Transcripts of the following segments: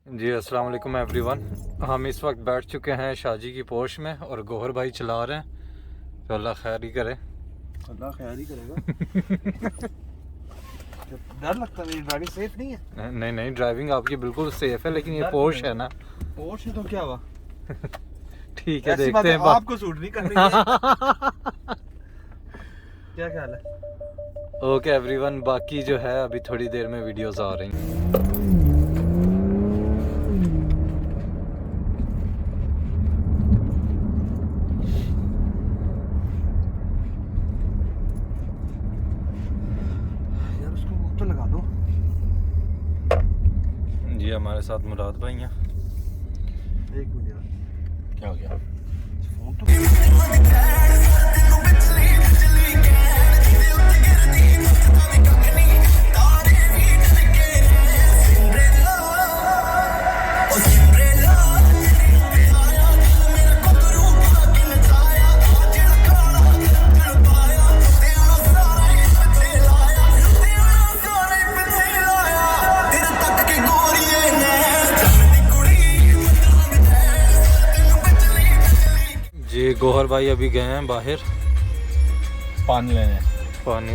जी अस्सलाम वालेकुम एवरीवन। हम इस वक्त बैठ चुके हैं शाजी की पोश में और गौहर भाई चला रहे हैं, तो अल्लाह खैर ही करे। अल्लाह खैर ही करेगा। डर लगता है, मेरी ड्राइविंग सेफ नहीं है। नहीं नहीं, ड्राइविंग आपकी बिल्कुल सेफ है, लेकिन ये पोश है ना। पोर्श है तो क्या हुआ? ठीक है, ऐसी देखते हैं। बात आपको सूट नहीं करनी है। क्या ख्याल है? ओके एवरीवन, बाकी जो है अभी थोड़ी देर में वीडियोस आ रही हैं। यार उसको ऊपर लगा दो। जी हमारे साथ मुराद भाई हैं। एक मिनट यार, क्या हो गया? फोन तो जी गौहर भाई अभी गए हैं बाहर पानी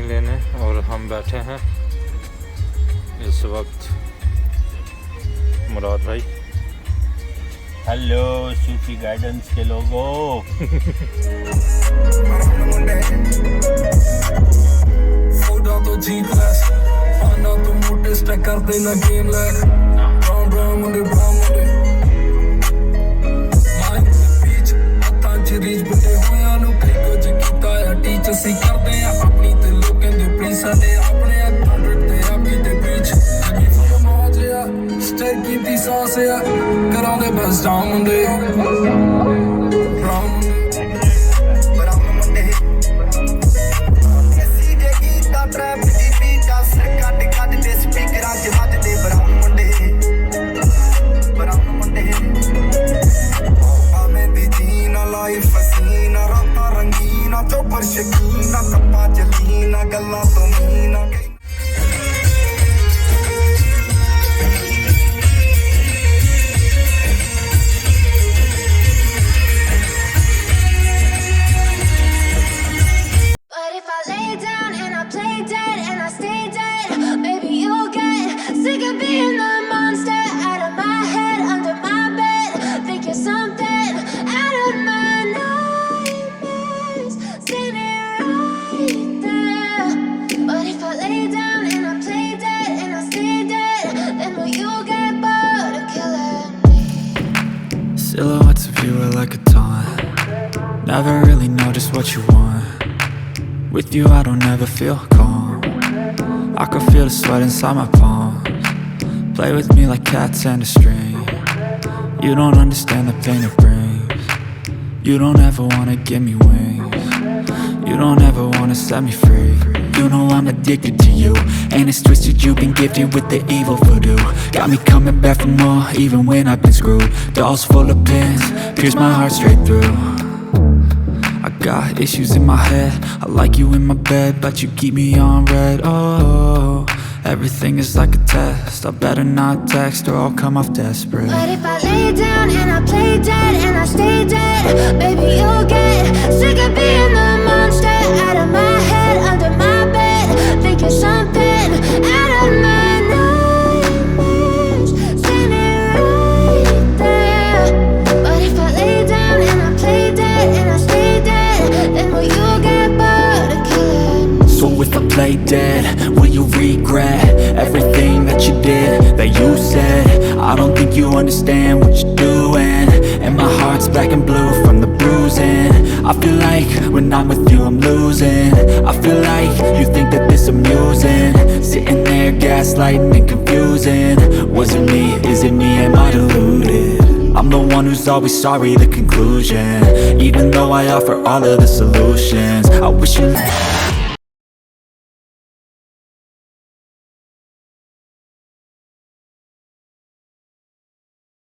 लेने और हम बैठे हैं इस वक्त। मुराद भाई, हेलो सूफी गाइडेंस के लोगों। ਅਸੀਂ ਕਰਦੇ ਆ ਆਪਣੀ ਤੇ ਲੋਕਾਂ ਦੇ ਪਲੀਜ਼ ਸਾਡੇ ਆਪਣੇ ਅੱਖਾਂ ਰੱਖਦੇ ਆਪੀ ਤੇ ਪੀਛ ਲੱਗੀ ਫੋਨ ਮਾਜਿਆ ਸਟਰ ਕੀਤੀ ਸਾਂਸ ਆ ਕਰਾਉਂਦੇ ਬਸ ਡਾਊਨ ਹੁੰਦੇ ਸ਼ਕੀਨਾ ਕੱਪਾਂ ਚਲੀਨਾ ਗੱਲਾਂ ਤੋਂ Meena But if I lay down and I play dead and I stay dead, maybe you'll get sick of being the monster out of my head, under my bed. Think you're something out of my nightmares, standing right there. But if I lay down and I play dead and I stay dead, then will you get bored of killing me? Silhouettes of you are like a taunt. Never really know just what you want. With you I don't ever feel calm. I can feel the sweat inside my palms. Play with me like cats and a string. You don't understand the pain it brings. You don't ever wanna give me wings. You don't ever wanna set me free. You know I'm addicted to you, and it's twisted, you've been gifted with the evil voodoo. Got me coming back for more, even when I've been screwed. Dolls full of pins, pierce my heart straight through. I got issues in my head, I like you in my bed, but you keep me on red. Oh, everything is like a test, I better not text or I'll come off desperate. But if I lay down and I play dead and I stay dead, baby you'll get sick of being the monster out of my head, under my bed. Think you're something out of my nightmares, standing right there. But if I lay down and I play dead and I stay dead, then will you get bored of killing me? So if I play dead, will you regret everything that you did, that you said? I don't think you understand what you're doing, and my heart's black and blue from the bruising. I feel like when I'm with you I'm losing. I feel like you think that this amusing, sitting there gaslighting and confusing. Was it me? Is it me? Am I deluded? I'm the one who's always sorry, the conclusion. Even though I offer all of the solutions, I wish you